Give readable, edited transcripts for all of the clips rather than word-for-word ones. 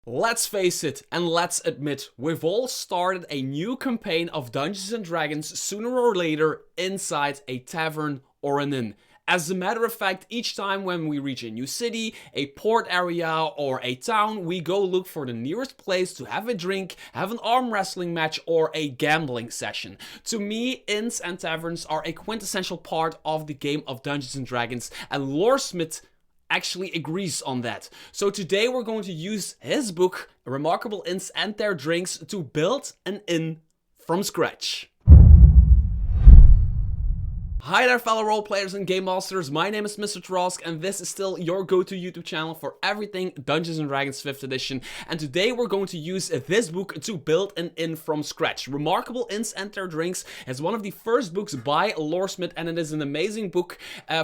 Let's face it, and let's admit, we've all started a new campaign of Dungeons and Dragons sooner or later inside a tavern or an inn. As a matter of fact, each time when we reach a new city, a port area, or a town, we go look for the nearest place to have a drink, have an arm wrestling match, or a gambling session. To me, inns and taverns are a quintessential part of the game of Dungeons and Dragons, and Loresmyth actually agrees on that. So today we're going to use his book, Remarkable Inns and Their Drinks, to build an inn from scratch. Hi there fellow roleplayers and game masters, my name is Mr. Trosk and this is still your go-to YouTube channel for everything Dungeons and Dragons 5th edition, and today we're going to use this book to build an inn from scratch. Remarkable Inns and Their Drinks is one of the first books by Loresmyth, and it is an amazing book.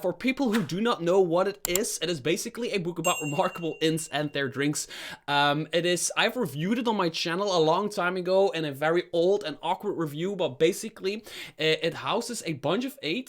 For people who do not know what it is basically a book about remarkable inns and their drinks. I've reviewed it on my channel a long time ago in a very old and awkward review, but basically it houses a bunch of eight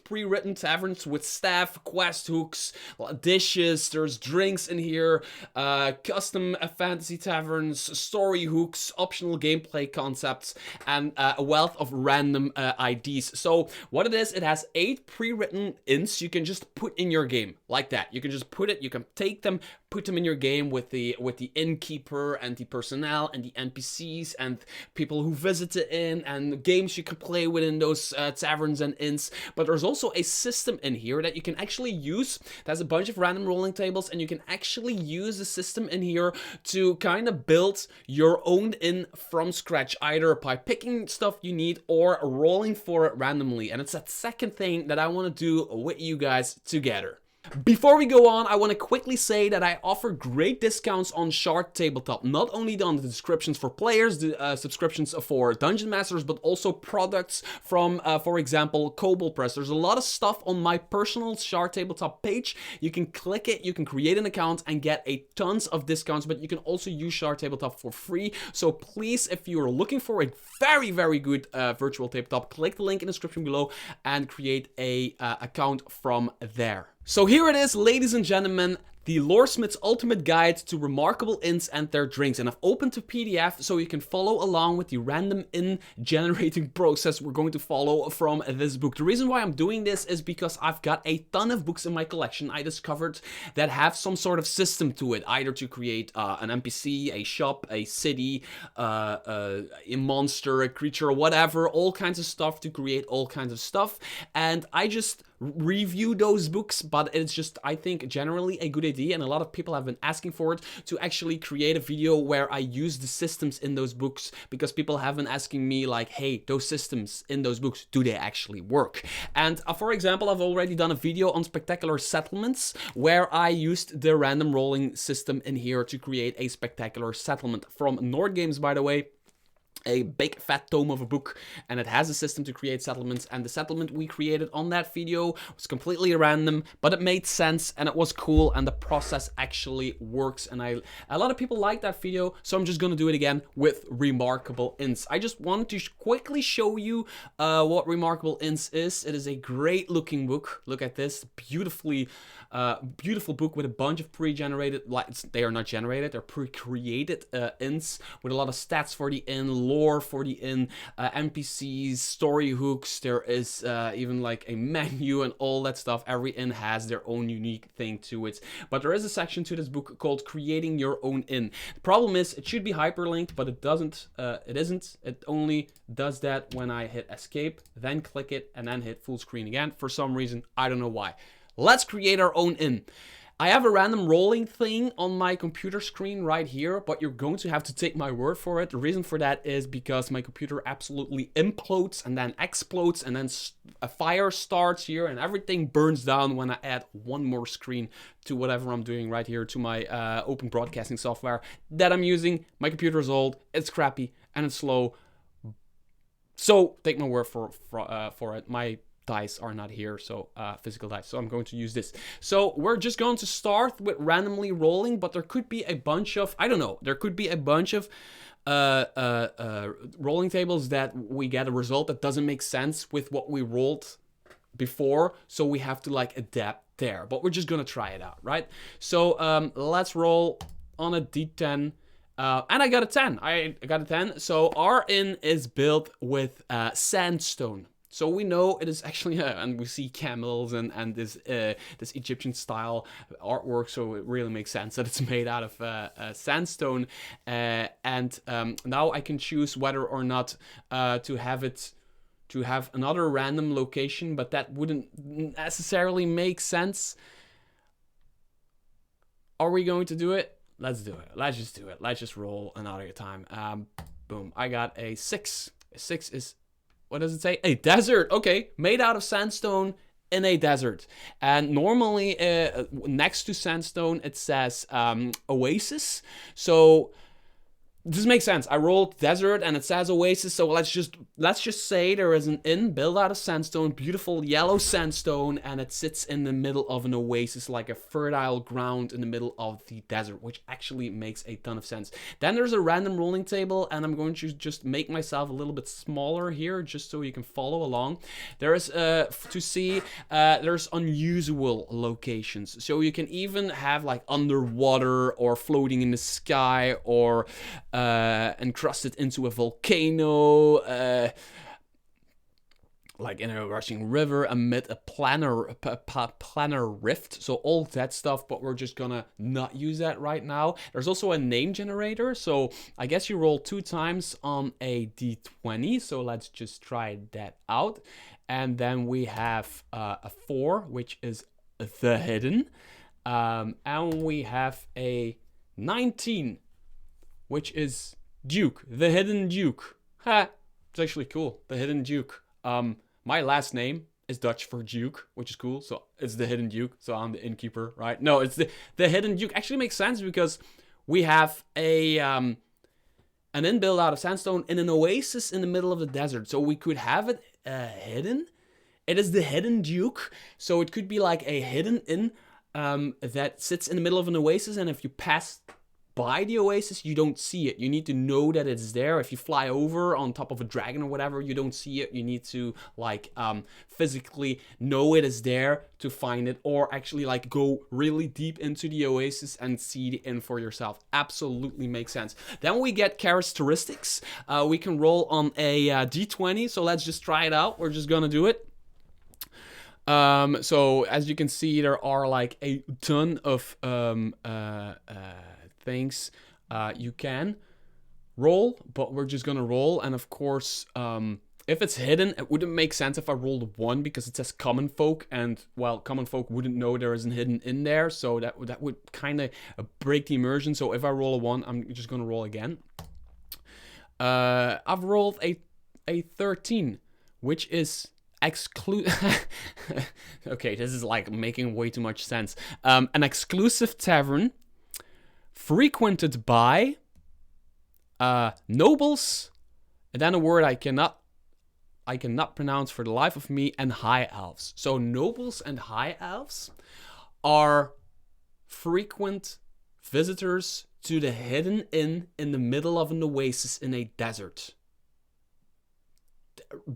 pre-written taverns with staff, quest hooks, dishes, there's drinks in here, custom fantasy taverns, story hooks, optional gameplay concepts, and a wealth of random IDs. So what it is, it has 8 pre-written inns you can just put in your game, like that. You can just put it, you can take them, put them in your game with the innkeeper and the personnel and the NPCs and people who visit the inn and games you can play within those taverns and inns. But there's also a system in here that you can actually use. There's a bunch of random rolling tables, and you can actually use the system in here to kind of build your own inn from scratch, either by picking stuff you need or rolling for it randomly. And it's that second thing that I want to do with you guys together. Before we go on, I want to quickly say that I offer great discounts on Shard Tabletop, not only on the descriptions for players, the subscriptions for Dungeon Masters, but also products from, for example, Kobold Press. There's a lot of stuff on my personal Shard Tabletop page. You can click it, you can create an account and get a tons of discounts, but you can also use Shard Tabletop for free. So please, if you're looking for a very, very good virtual tabletop, click the link in the description below and create a account from there. So here it is, ladies and gentlemen, the Loresmyth's Ultimate Guide to Remarkable Inns and Their Drinks. And I've opened the PDF so you can follow along with the random inn generating process we're going to follow from this book. The reason why I'm doing this is because I've got a ton of books in my collection I discovered that have some sort of system to it, either to create an NPC, a shop, a city, a monster, a creature, whatever, all kinds of stuff to create all kinds of stuff. And I just review those books, but it's just, I think, generally a good idea, and a lot of people have been asking for it, to actually create a video where I use the systems in those books, because people have been asking me like, hey, those systems in those books, do they actually work? And for example, I've already done a video on spectacular settlements where I used the random rolling system in here to create a spectacular settlement from Nord Games, by the way. A big fat tome of a book, and it has a system to create settlements, and the settlement we created on that video was completely random, but it made sense and it was cool, and the process actually works, and a lot of people like that video, so I'm just gonna do it again with Remarkable Inns. I just wanted to quickly show you what Remarkable Inns is. It is a great looking book. Look at this, beautiful book with a bunch of pre-generated, they are not generated, they're pre-created inns with a lot of stats for the inn, lore for the inn, NPCs, story hooks. There is even like a menu and all that stuff. Every inn has their own unique thing to it. But there is a section to this book called Creating Your Own Inn. The problem is it should be hyperlinked, but it doesn't. It isn't. It only does that when I hit escape, then click it, and then hit full screen again. For some reason, I don't know why. Let's create our own inn. I have a random rolling thing on my computer screen right here, but you're going to have to take my word for it. The reason for that is because my computer absolutely implodes and then explodes, and then a fire starts here and everything burns down when I add one more screen to whatever I'm doing right here, to my open broadcasting software that I'm using. My computer is old, it's crappy, and it's slow. So take my word for it. My dice are not here, so physical dice, so I'm going to use this. So we're just going to start with randomly rolling, but there could be a bunch of, I don't know, there could be a bunch of rolling tables that we get a result that doesn't make sense with what we rolled before, so we have to like adapt there, but we're just gonna try it out, right? So let's roll on a D10. And I got a 10. I got a 10. So our inn is built with sandstone. So we know it is actually, and we see camels and this Egyptian style artwork. So it really makes sense that it's made out of sandstone. And now I can choose whether or not to have another random location, but that wouldn't necessarily make sense. Are we going to do it? Let's do it. Let's just do it. Let's just roll another time. Boom. I got a 6. A 6 is, what does it say? A desert. Okay. Made out of sandstone in a desert. And normally next to sandstone, it says oasis. So this makes sense. I rolled desert and it says oasis, so let's just say there is an inn built out of sandstone, beautiful yellow sandstone, and it sits in the middle of an oasis, like a fertile ground in the middle of the desert, which actually makes a ton of sense. Then there's a random rolling table, and I'm going to just make myself a little bit smaller here, just so you can follow along. There is to see there's unusual locations, so you can even have like underwater or floating in the sky or encrusted into a volcano, like in a rushing river amid a planar rift. So all that stuff, but we're just gonna not use that right now. There's also a name generator, so I guess you roll 2 times on a d20. So let's just try that out. And then we have a 4, which is the hidden, and we have a 19. Which is Duke, the Hidden Duke. Ha! It's actually cool, the Hidden Duke. My last name is Dutch for Duke, which is cool. So it's the Hidden Duke. So I'm the innkeeper, right? No, it's the Hidden Duke. Actually makes sense because we have an inn built out of sandstone in an oasis in the middle of the desert. So we could have it hidden. It is the Hidden Duke. So it could be like a hidden inn that sits in the middle of an oasis, and if you pass by the oasis, you don't see it. You need to know that it's there. If you fly over on top of a dragon or whatever, you don't see it. You need to like physically know it is there to find it, or actually like go really deep into the oasis and see the inn for yourself. Absolutely makes sense. Then we get characteristics. We can roll on a d20. So let's just try it out. We're just gonna do it. So as you can see, there are like a ton of things you can roll, but we're just gonna roll. And of course, if it's hidden, it wouldn't make sense if I rolled 1 because it says common folk, and well, common folk wouldn't know there is a hidden in there, so that would kind of break the immersion. So if I roll a 1, I'm just gonna roll again. I've rolled a 13, which is okay, this is like making way too much sense. An exclusive tavern frequented by nobles, and then a word I cannot pronounce for the life of me, and high elves. So nobles and high elves are frequent visitors to the hidden inn in the middle of an oasis in a desert.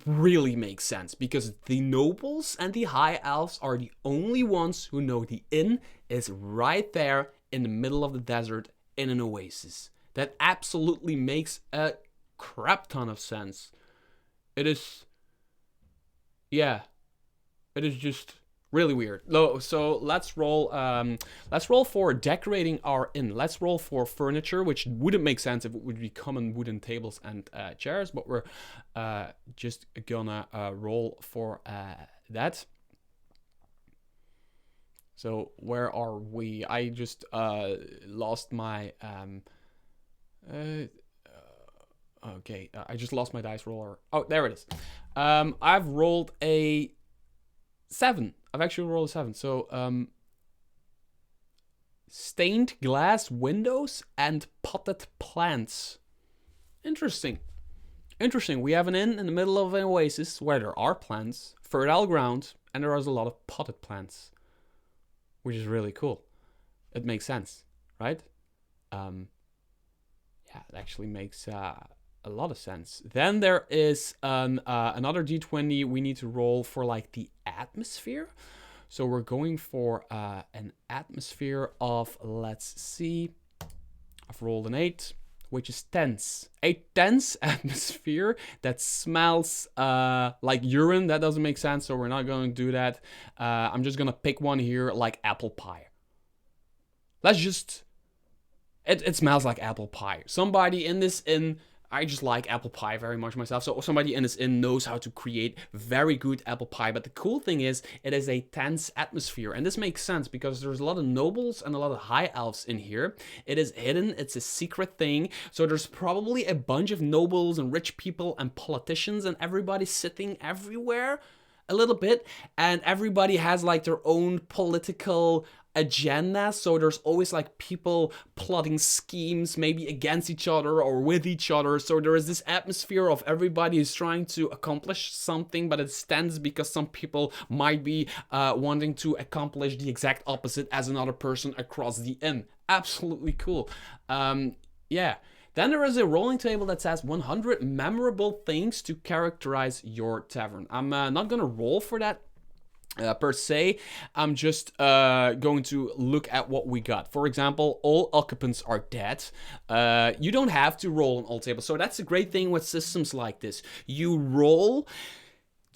Really makes sense because the nobles and the high elves are the only ones who know the inn is right there in the middle of the desert in an oasis. That absolutely makes a crap ton of sense. It is, yeah, it is just really weird. So let's roll for decorating our inn. Let's roll for furniture, which wouldn't make sense if it would be common wooden tables and chairs, but we're just gonna roll for that. So where are we? I just lost my okay, I just lost my dice roller. Oh, there it is. I've rolled a 7. I've actually rolled a 7. So stained glass windows and potted plants. Interesting. We have an inn in the middle of an oasis where there are plants, fertile ground, and there is a lot of potted plants, which is really cool. It makes sense, right? Yeah, it actually makes a lot of sense. Then there is another d20 we need to roll for like the atmosphere. So we're going for an atmosphere of, let's see, I've rolled an 8, which is tense. A tense atmosphere that smells like urine. That doesn't make sense, so we're not going to do that. I'm just going to pick one here, like apple pie. Let's just... It smells like apple pie. Somebody in this inn... I just like apple pie very much myself. So somebody in this inn knows how to create very good apple pie. But the cool thing is, it is a tense atmosphere. And this makes sense because there's a lot of nobles and a lot of high elves in here. It is hidden. It's a secret thing. So there's probably a bunch of nobles and rich people and politicians and everybody sitting everywhere a little bit. And everybody has like their own political agenda, so there's always like people plotting schemes, maybe against each other or with each other. So there is this atmosphere of everybody is trying to accomplish something, but it's tense because some people might be wanting to accomplish the exact opposite as another person across the inn. Absolutely cool. Yeah. Then there is a rolling table that says 100 memorable things to characterize your tavern. I'm not gonna roll for that per se. I'm just going to look at what we got. For example, all occupants are dead. You don't have to roll on all tables. So that's a great thing with systems like this. You roll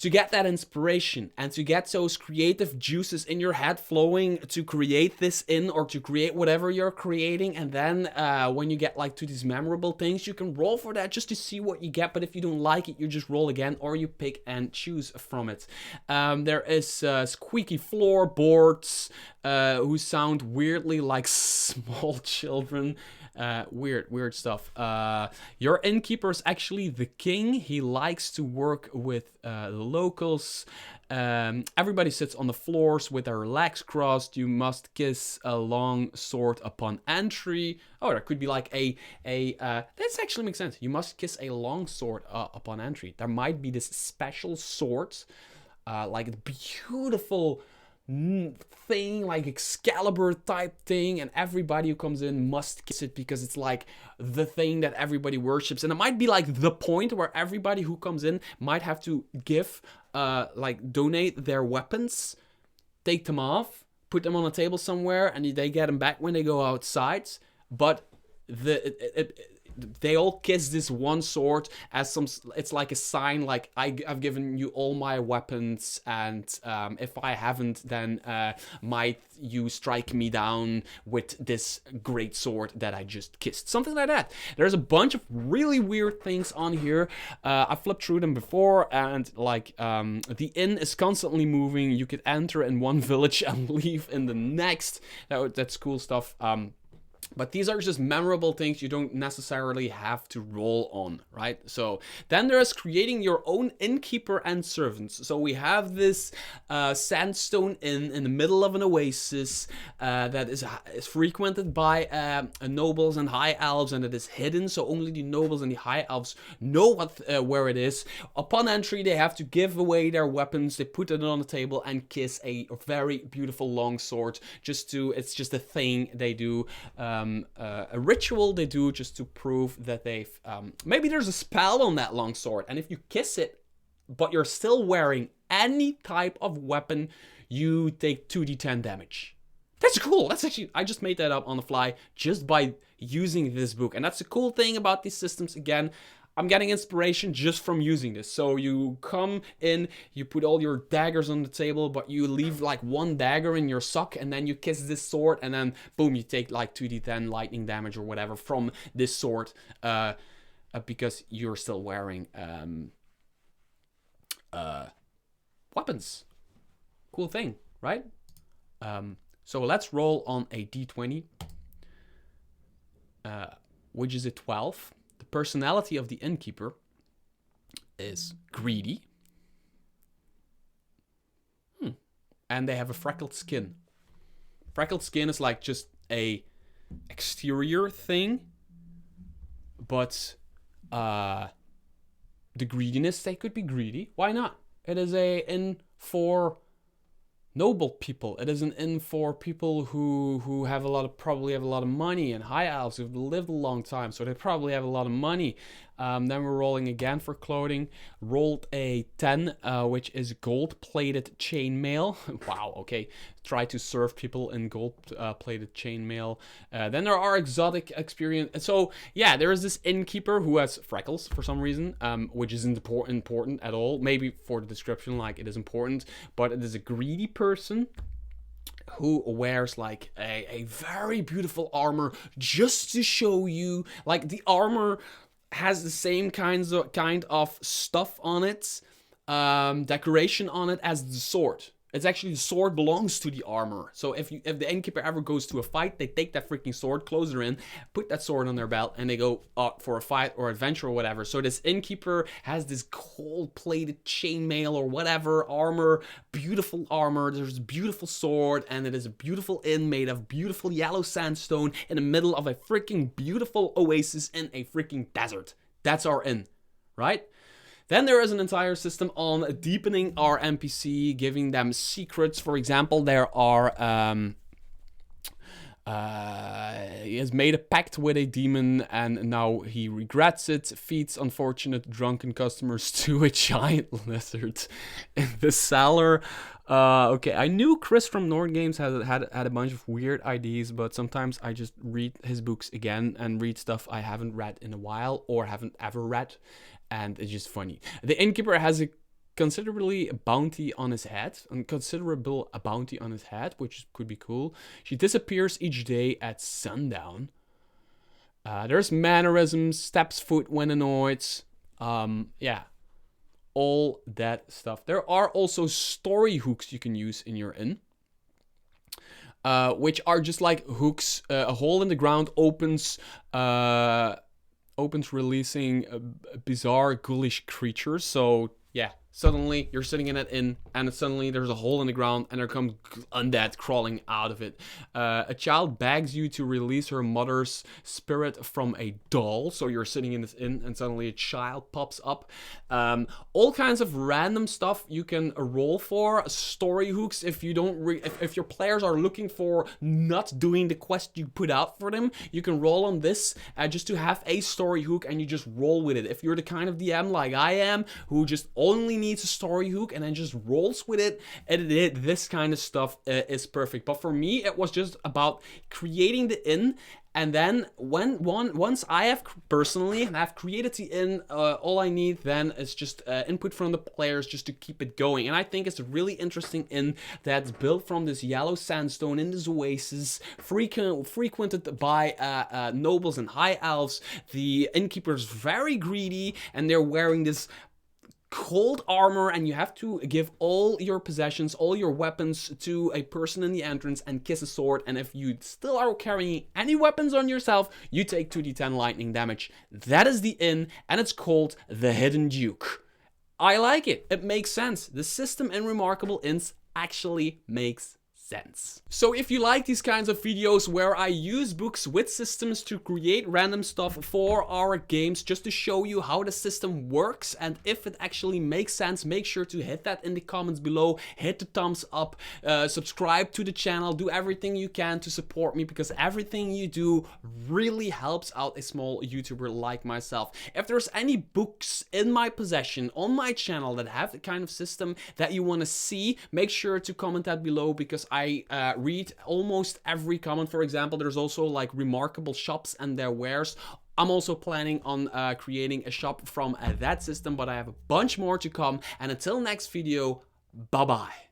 to get that inspiration and to get those creative juices in your head flowing to create this inn or to create whatever you're creating. And then when you get like to these memorable things, you can roll for that just to see what you get. But if you don't like it, you just roll again or you pick and choose from it. There is squeaky floorboards who sound weirdly like small children. Weird stuff. Your innkeeper is actually the king. He likes to work with the locals. Everybody sits on the floors with their legs crossed. You must kiss a long sword upon entry. Oh, there could be like this actually makes sense. You must kiss a long sword upon entry. There might be this special sword, like a beautiful thing, like Excalibur type thing, and everybody who comes in must kiss it because it's like the thing that everybody worships. And it might be like the point where everybody who comes in might have to give like donate their weapons, take them off, put them on a table somewhere, and they get them back when they go outside. But they all kiss this one sword as some. It's like a sign, like I've given you all my weapons, and if I haven't, then might you strike me down with this great sword that I just kissed. Something like that. There's a bunch of really weird things on here. I flipped through them before, and like the inn is constantly moving. You could enter in one village and leave in the next. That's cool stuff. But these are just memorable things you don't necessarily have to roll on, right? So then there's creating your own innkeeper and servants. So we have this sandstone inn in the middle of an oasis that is frequented by nobles and high elves, and it is hidden. So only the nobles and the high elves know where it is. Upon entry, they have to give away their weapons. They put it on the table and kiss a very beautiful long sword. It's just a thing they do. A ritual they do just to prove that they've maybe there's a spell on that long sword, and if you kiss it but you're still wearing any type of weapon, you take 2d10 damage. That's cool. That's actually, I just made that up on the fly just by using this book. And that's the cool thing about these systems. Again, I'm getting inspiration just from using this. So you come in, you put all your daggers on the table, but you leave like one dagger in your sock, and then you kiss this sword, and then boom, you take like 2d10 lightning damage or whatever from this sword, because you're still wearing weapons. Cool thing, right? So let's roll on a d20, which is a 12. The personality of the innkeeper is greedy. And they have a freckled skin. Freckled skin is like just a exterior thing, but the greediness, they could be greedy. Why not? It is a inn for noble people. It is an inn for people who have probably have a lot of money, and high elves who've lived a long time, so they probably have a lot of money. Then we're rolling again for clothing. Rolled a 10, which is gold-plated chainmail. Wow, okay. Try to serve people in gold-plated chainmail. Then there are exotic experience. So, yeah, there is this innkeeper who has freckles for some reason, which isn't important at all. Maybe for the description, like, it is important. But it is a greedy person who wears like a very beautiful armor just to show you, like, the armor has the same kind of stuff on it, decoration on it as the sword. It's actually, the sword belongs to the armor. So if the innkeeper ever goes to a fight, they take that freaking sword, close her in, put that sword on their belt, and they go for a fight or adventure or whatever. So this innkeeper has this gold-plated chainmail or whatever armor, beautiful armor. There's a beautiful sword, and it is a beautiful inn made of beautiful yellow sandstone in the middle of a freaking beautiful oasis in a freaking desert. That's our inn, right? Then there is an entire system on deepening our NPC, giving them secrets. For example, there are, he has made a pact with a demon and now he regrets it, feeds unfortunate drunken customers to a giant lizard in the cellar. Okay, I knew Chris from Nord Games had a bunch of weird ideas, but sometimes I just read his books again and read stuff I haven't read in a while or haven't ever read. And it's just funny. The innkeeper has a considerable bounty on his head, which could be cool. She disappears each day at sundown. There's mannerisms, steps foot when annoyed. Yeah, all that stuff. There are also story hooks you can use in your inn. Which are just like hooks. A hole in the ground opens releasing bizarre ghoulish creatures. So yeah, suddenly you're sitting in an inn and suddenly there's a hole in the ground and there comes undead crawling out of it. A child begs you to release her mother's spirit from a doll. So you're sitting in this inn and suddenly a child pops up. All kinds of random stuff you can roll for. Story hooks, if you don't if your players are looking for not doing the quest you put out for them, you can roll on this just to have a story hook and you just roll with it. If you're the kind of DM like I am who just only needs a story hook and then just rolls with it, this kind of stuff is perfect. But for me, it was just about creating the inn. And then once I have personally have created the inn, all I need then is just input from the players just to keep it going. And I think it's a really interesting inn that's built from this yellow sandstone in this oasis, frequented by nobles and high elves. The innkeeper's very greedy and they're wearing this cold armor, and you have to give all your possessions, all your weapons to a person in the entrance and kiss a sword. And if you still are carrying any weapons on yourself, you take 2d10 lightning damage. That is the inn, and it's called the Hidden Duke. I like it. It makes sense. The system in Remarkable Inns actually makes sense. So if you like these kinds of videos where I use books with systems to create random stuff for our games just to show you how the system works and if it actually makes sense, make sure to hit that in the comments below, hit the thumbs up, subscribe to the channel, do everything you can to support me because everything you do really helps out a small YouTuber like myself. If there's any books in my possession on my channel that have the kind of system that you want to see, make sure to comment that below because I read almost every comment. For example, there's also like remarkable shops and their wares. I'm also planning on creating a shop from that system, but I have a bunch more to come. And until next video, bye-bye.